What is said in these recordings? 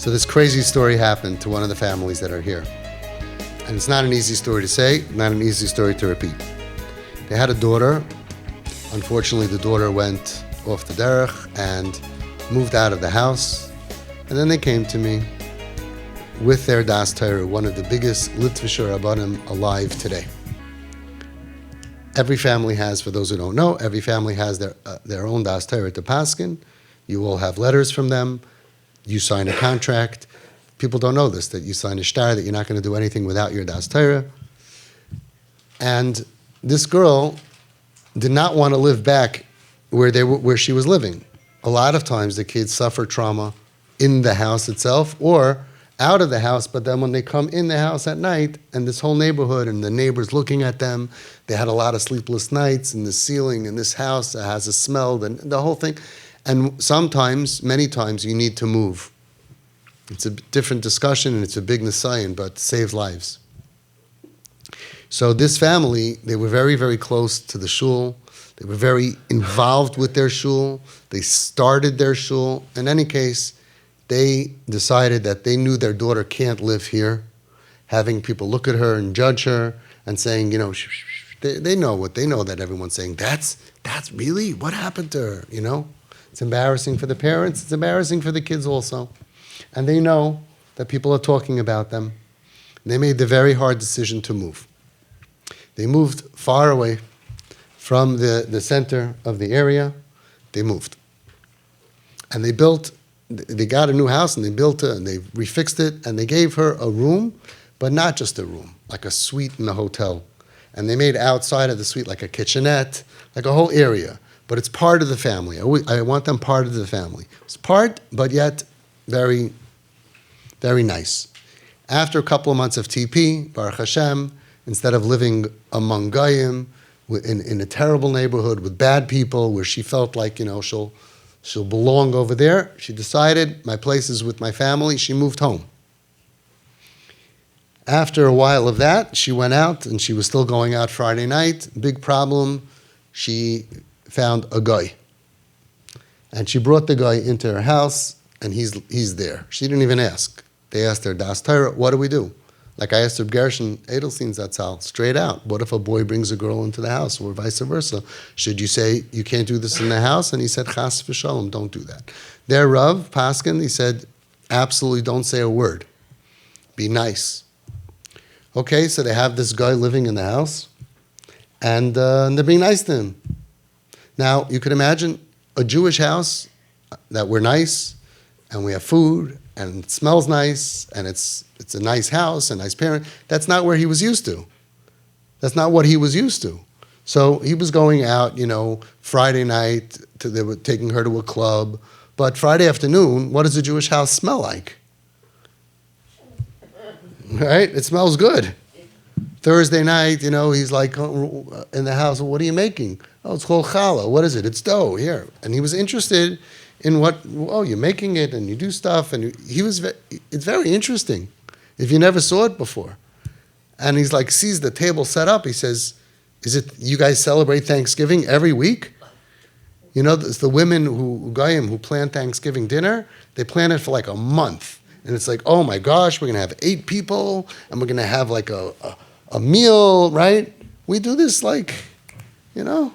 So this crazy story happened to one of the families that are here. And it's not an easy story to say, not an easy story to repeat. They had a daughter. Unfortunately, the daughter went off the derech and moved out of the house. And then they came to me with their Das Torah, one of the biggest Litvisher Rabbanim alive today. Every family has, for those who don't know, every family has their own Das Torah to paskin. You will have letters from them. You sign a contract. People don't know this, that you sign a shtar, that you're not going to do anything without your Das Torah. And this girl did not want to live back where she was living. A lot of times the kids suffer trauma in the house itself or out of the house, but then when they come in the house at night and this whole neighborhood and the neighbors looking at them, they had a lot of sleepless nights in the ceiling in this house that has a smell and the whole thing. And sometimes, many times, you need to move. It's a different discussion and it's a big nisayon, but it saves lives. So this family, they were very, very close to the shul. They were very involved with their shul. They started their shul. In any case, they decided that they knew their daughter can't live here, having people look at her and judge her and saying, you know, they know what they know that everyone's saying. That's really what happened to her, you know? It's embarrassing for the parents. It's embarrassing for the kids also. And they know that people are talking about them. They made the very hard decision to move. They moved far away from the center of the area. They moved. And they got a new house and they built it and they refixed it and they gave her a room, but not just a room, like a suite in a hotel. And they made outside of the suite like a kitchenette, like a whole area. But it's part of the family. I want them part of the family. It's part, but yet very, very nice. After a couple of months of TP, Baruch Hashem, instead of living among Goyim in a terrible neighborhood with bad people where she felt like, you know, she'll belong over there, she decided, my place is with my family. She moved home. After a while of that, she went out and she was still going out Friday night. Big problem. She found a guy. And she brought the guy into her house, and he's there. She didn't even ask. They asked her, Das Torah, what do we do? Like I asked Reb Gershon Edelstein's Zatzal, straight out. What if a boy brings a girl into the house, or vice versa? Should you say, you can't do this in the house? And he said, Chas v'shalom, don't do that. Their Rav, Paskin, he said, absolutely don't say a word. Be nice. Okay, so they have this guy living in the house, and they're being nice to him. Now, you could imagine a Jewish house that we're nice, and we have food, and it smells nice, and it's a nice house, a nice parent. That's not where he was used to. That's not what he was used to. So he was going out, you know, Friday night, they were taking her to a club, but Friday afternoon, what does a Jewish house smell like? Right? It smells good. Thursday night, you know, he's like in the house, well, what are you making? Oh, it's called challah. What is it? It's dough, here. And he was interested in what, oh, you're making it and you do stuff. And it's very interesting if you never saw it before. And he's like, sees the table set up. He says, is it, you guys celebrate Thanksgiving every week? You know, it's the women who plan Thanksgiving dinner, they plan it for like a month. And it's like, oh my gosh, we're going to have 8 people and we're going to have like a meal, right? We do this like, you know,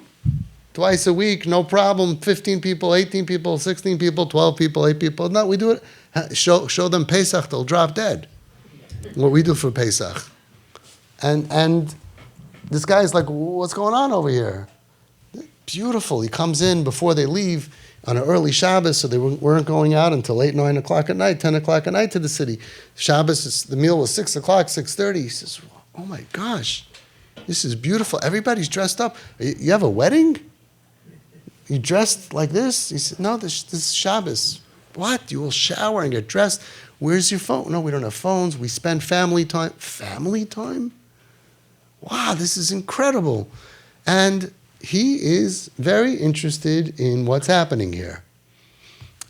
twice a week, no problem. 15 people, 18 people, 16 people, 12 people, 8 people. No, we do it. Show them Pesach, they'll drop dead. What we do for Pesach. And this guy's like, what's going on over here? Beautiful. He comes in before they leave on an early Shabbos, so they weren't going out until 8, 9 o'clock at night, 10 o'clock at night to the city. Shabbos, the meal was 6 o'clock, 6:30. He says, oh my gosh, this is beautiful. Everybody's dressed up. You have a wedding? You dressed like this? He said, no, this is Shabbos. What? You will shower and get dressed. Where's your phone? No, we don't have phones. We spend family time. Family time? Wow, this is incredible. And he is very interested in what's happening here.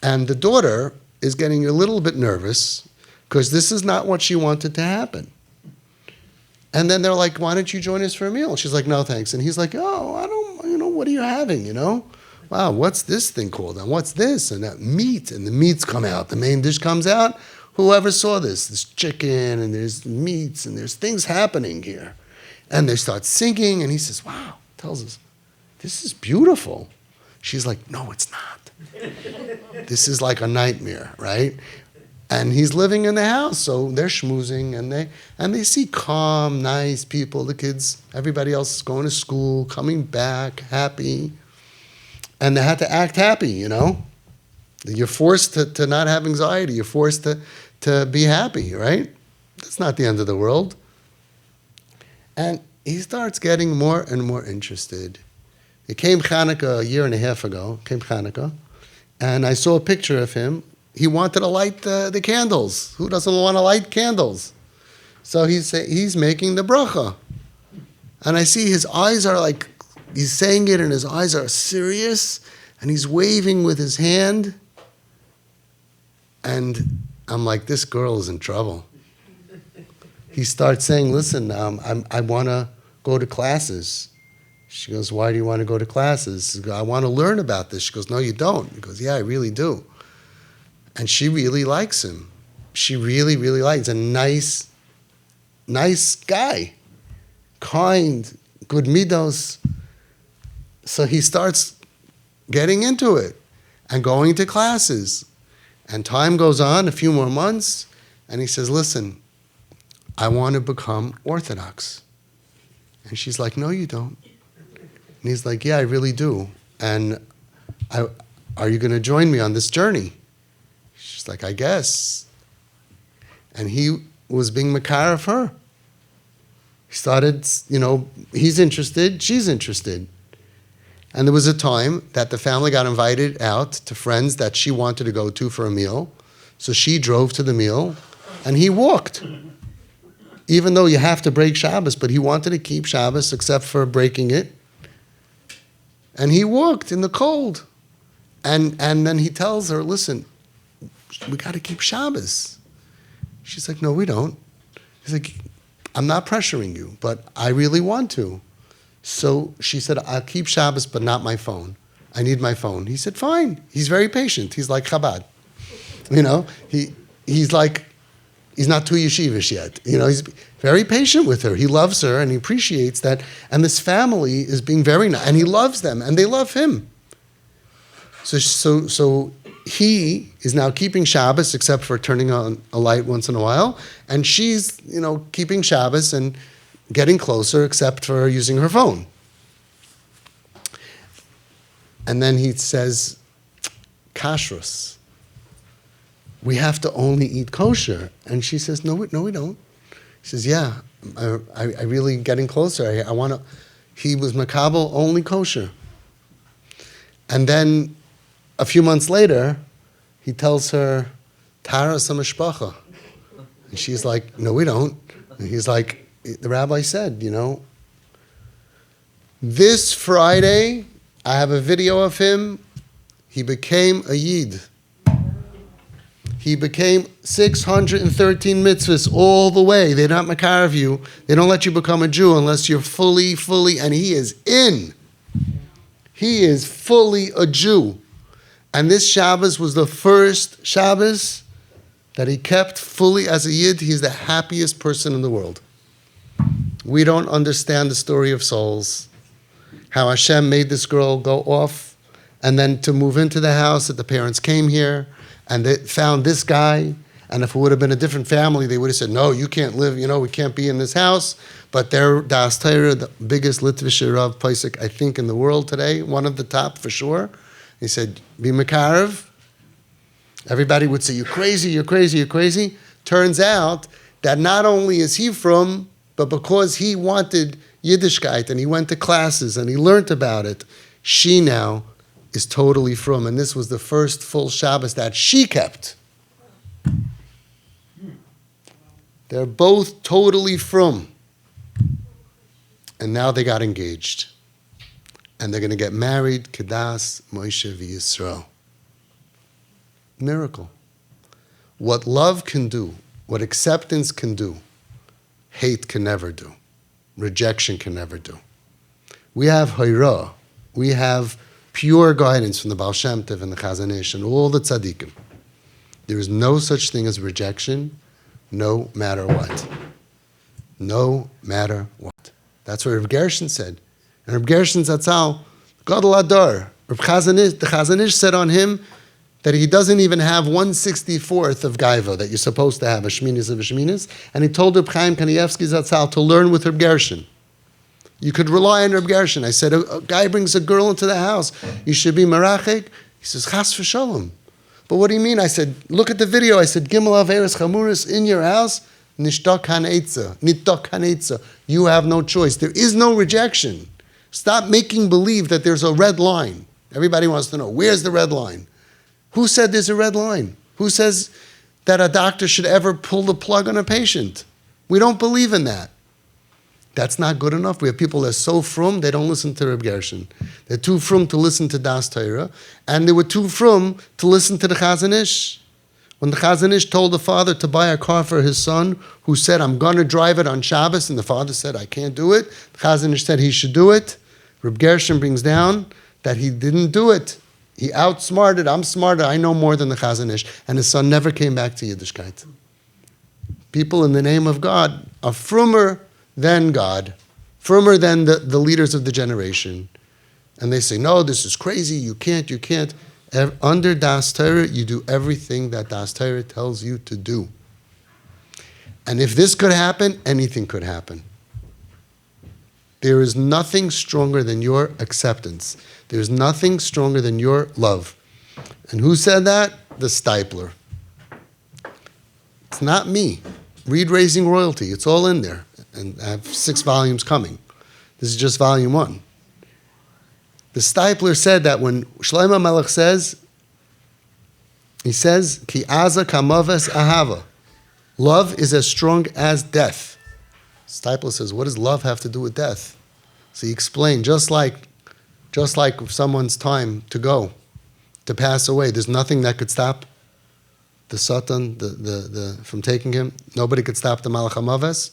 And the daughter is getting a little bit nervous because this is not what she wanted to happen. And then they're like, why don't you join us for a meal? She's like, no, thanks. And he's like, oh, I don't, you know, what are you having, you know? Wow, what's this thing called? And what's this? And that meat, and the meats come out. The main dish comes out. whoever saw this? There's chicken and there's meats and there's things happening here. And they start singing and he says, wow, tells us, this is beautiful. She's like, no, it's not. This is like a nightmare, right? And he's living in the house, so they're schmoozing, and they see calm, nice people, the kids, everybody else is going to school, coming back, happy. And they had to act happy, you know? You're forced to not have anxiety. You're forced to be happy, right? That's not the end of the world. And he starts getting more and more interested. It came Hanukkah a year and a half ago, and I saw a picture of him. He wanted to light the candles. Who doesn't want to light candles? So he's making the bracha. And I see his eyes are like, he's saying it and his eyes are serious, and he's waving with his hand. And I'm like, this girl is in trouble. He starts saying, listen, I want to go to classes. She goes, why do you want to go to classes? He goes, I want to learn about this. She goes, no, you don't. He goes, yeah, I really do. And she really likes him. She really, really likes him. He's a nice guy, kind, good midos. So he starts getting into it and going to classes. And time goes on, a few more months, and he says, listen, I want to become Orthodox. And she's like, no, you don't. And he's like, yeah, I really do. And are you going to join me on this journey? She's like, I guess. And he was being makar of her. He started, he's interested, she's interested. And there was a time that the family got invited out to friends that she wanted to go to for a meal. So she drove to the meal, and he walked. Even though you have to break Shabbos, but he wanted to keep Shabbos except for breaking it. And he walked in the cold. And then he tells her, listen, we got to keep Shabbos. She's like, no, we don't. He's like, I'm not pressuring you, but I really want to. So she said, I'll keep Shabbos, but not my phone. I need my phone. He said, fine. He's very patient. He's like Chabad. He's like, he's not too yeshivish yet. He's very patient with her. He loves her and he appreciates that. And this family is being very nice. And he loves them and they love him. So he is now keeping Shabbos except for turning on a light once in a while. And she's, keeping Shabbos and getting closer except for using her phone. And then he says, kashrus. We have to only eat kosher. And she says, no, we don't. He says, yeah, I really getting closer. I want to. He was makabel only kosher. And then a few months later, he tells her, Tara samashpacha. And she's like, no, we don't. And he's like, the rabbi said, this Friday, I have a video of him. He became a Yid. He became 613 mitzvahs all the way. They're not makar of you. They don't let you become a Jew unless you're fully, and he is in. He is fully a Jew. And this Shabbos was the first Shabbos that he kept fully as a Yid. He's the happiest person in the world. We don't understand the story of souls. How Hashem made this girl go off and then to move into the house that the parents came here and they found this guy. And if it would have been a different family, they would have said, no, you can't live, we can't be in this house. But they're Das Torah, the biggest Litvische Rav Paisik, I think, in the world today, one of the top for sure. He said, be Makarev. Everybody would say, you're crazy, you're crazy, you're crazy. Turns out that not only is he from, but because he wanted Yiddishkeit and he went to classes and he learned about it, she now is totally from. And this was the first full Shabbos that she kept. They're both totally from. And now they got engaged. And they're going to get married, Kedas, Moshe, v'Yisrael. Miracle. What love can do, what acceptance can do, hate can never do. Rejection can never do. We have Hoirah. We have pure guidance from the Baal Shem Tov and the Chazon Ish and all the tzaddikim. There is no such thing as rejection, no matter what. No matter what. That's what Reb Gershon said. And Reb Gershon Zatzal, Gadol Adar, the Chazon Ish said on him that he doesn't even have 1/64th of Gaiva that you're supposed to have, a Shminis of a Shminis. And he told Reb Chaim Kanievsky Zatzal to learn with Reb Gershon. You could rely on Reb Gershon. I said, a guy brings a girl into the house. You should be marachik. He says, Chas v'shalom. But what do you mean? I said, look at the video. I said, Gimel Averis Chamuris in your house, Nishtok Hanetza, Nitok Hanetza. You have no choice. There is no rejection. Stop making believe that there's a red line. Everybody wants to know, where's the red line? Who said there's a red line? Who says that a doctor should ever pull the plug on a patient? We don't believe in that. That's not good enough. We have people that are so frum, they don't listen to Reb Gershon. They're too frum to listen to Das Torah, and they were too frum to listen to the Chazon Ish. When the Chazon Ish told the father to buy a car for his son, who said, I'm going to drive it on Shabbos, and the father said, I can't do it. The Chazon Ish said he should do it. Reb Gershon brings down that he didn't do it. He outsmarted, I'm smarter, I know more than the Chazon Ish. And his son never came back to Yiddishkeit. People in the name of God are frummer than God, firmer than the leaders of the generation. And they say, no, this is crazy, you can't. Under Das Torah, you do everything that Das Torah tells you to do. And if this could happen, anything could happen. There is nothing stronger than your acceptance. There is nothing stronger than your love. And who said that? The Stipler. It's not me. Read Raising Royalty. It's all in there. And I have 6 volumes coming. This is just volume 1. The Stipler said that when Shlomo Melech says, he says, Ki aza kamaves ahava. Love is as strong as death. Stipler says, what does love have to do with death? So he explained, just like someone's time to go, to pass away, there's nothing that could stop the Satan from taking him. Nobody could stop the Malach HaMaves.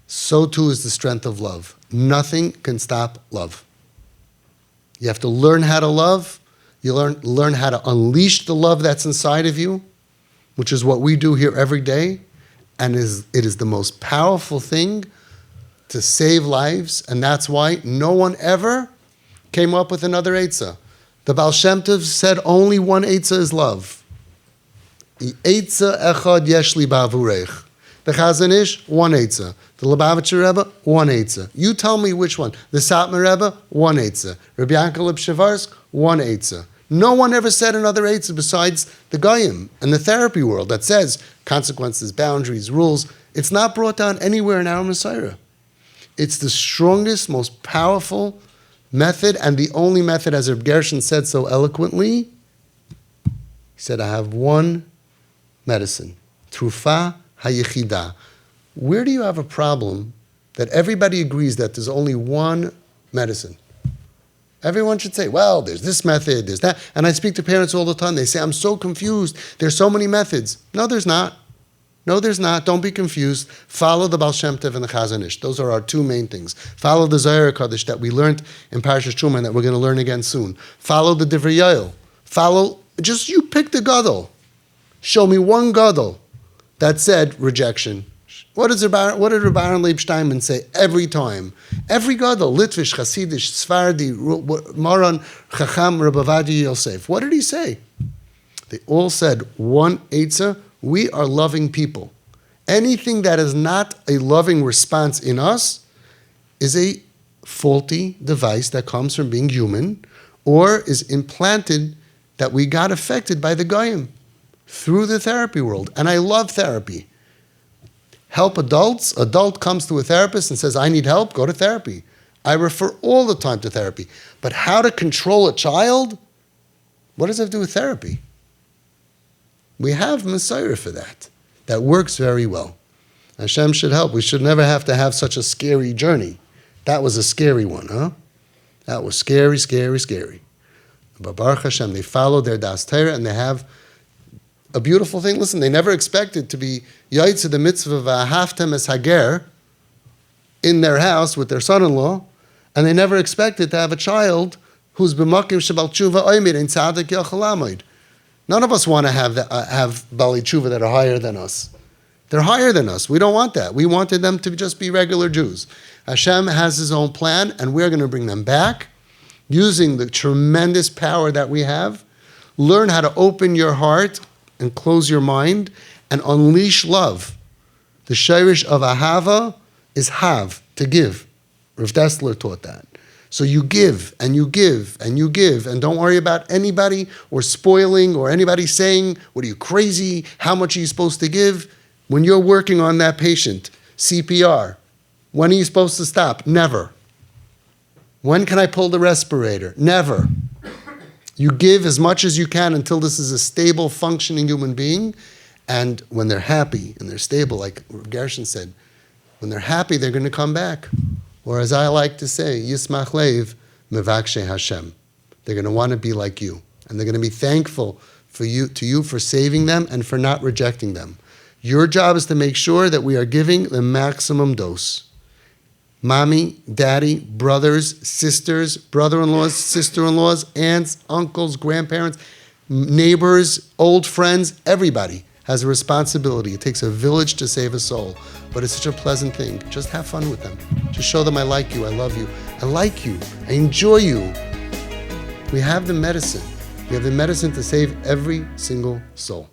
So too is the strength of love. Nothing can stop love. You have to learn how to love. You learn how to unleash the love that's inside of you, which is what we do here every day. And it is the most powerful thing to save lives. And that's why no one ever came up with another Eitzah. The Baal Shem Tov said only one Eitzah is love. Eitzah echad yesh li ba'avureich. The Chazon Ish, one Eitzah. The Lubavitcher Rebbe, one Eitzah. You tell me which one. The Satmar Rebbe, one Eitzah. Rabbi Yankel Shavarsk, one Eitzah. No one ever said another Eitzah besides the Goyim and the therapy world that says consequences, boundaries, rules. It's not brought down anywhere in our Messiah. It's the strongest, most powerful method, and the only method, as Reb Gershon said so eloquently. He said, I have one medicine. Trufa hayichida. Where do you have a problem that everybody agrees that there's only one medicine? Everyone should say, well, there's this method, there's that. And I speak to parents all the time. They say, I'm so confused. There's so many methods. No, there's not. No, there's not. Don't be confused. Follow the Baal Shem Tov and the Chazon Ish. Those are our 2 main things. Follow the Zohar Kodesh that we learned in Parashas Truma and that we're going to learn again soon. Follow the DIVREI. You pick the Gadol. Show me one Gadol that said rejection. What did Reb Aaron Leib Steinman say every time? Every Gadol, Litvish, Hasidish, Sfardi, Moran, Chacham, Reb Avadia Yosef. What did he say? They all said, one Eitzah, we are loving people. Anything that is not a loving response in us is a faulty device that comes from being human or is implanted that we got affected by the Goyim through the therapy world. And I love therapy. Help adults. Adult comes to a therapist and says, I need help, go to therapy. I refer all the time to therapy. But how to control a child? What does that have to do with therapy? We have Messiah for that. That works very well. Hashem should help. We should never have to have such a scary journey. That was a scary one, huh? That was scary, scary, scary. But Baruch Hashem, they followed their Das Torah and they have a beautiful thing. Listen, they never expected to be Yaitz the mitzvah of Haftem es Hager in their house with their son-in-law, and they never expected to have a child who's b'makim shebal tshuva oimid in tzadik yachal amoid. None of us want to have Bali Tshuva that are higher than us. They're higher than us. We don't want that. We wanted them to just be regular Jews. Hashem has his own plan, and we're going to bring them back using the tremendous power that we have. Learn how to open your heart and close your mind and unleash love. The shirish of ahava is have, to give. Rav Dessler taught that. So you give, and you give, and you give, and don't worry about anybody or spoiling or anybody saying, what are you, crazy? How much are you supposed to give? When you're working on that patient, CPR, when are you supposed to stop? Never. When can I pull the respirator? Never. You give as much as you can until this is a stable, functioning human being, and when they're happy and they're stable, like Gershon said, when they're happy, they're going to come back. Or as I like to say, Yismach Leiv Mevakshe Hashem. They're going to want to be like you. And they're going to be thankful to you for saving them and for not rejecting them. Your job is to make sure that we are giving the maximum dose. Mommy, daddy, brothers, sisters, brother-in-laws, sister-in-laws, aunts, uncles, grandparents, neighbors, old friends, everybody has a responsibility. It takes a village to save a soul. But it's such a pleasant thing. Just have fun with them. Just show them I like you, I love you, I like you, I enjoy you. We have the medicine. We have the medicine to save every single soul.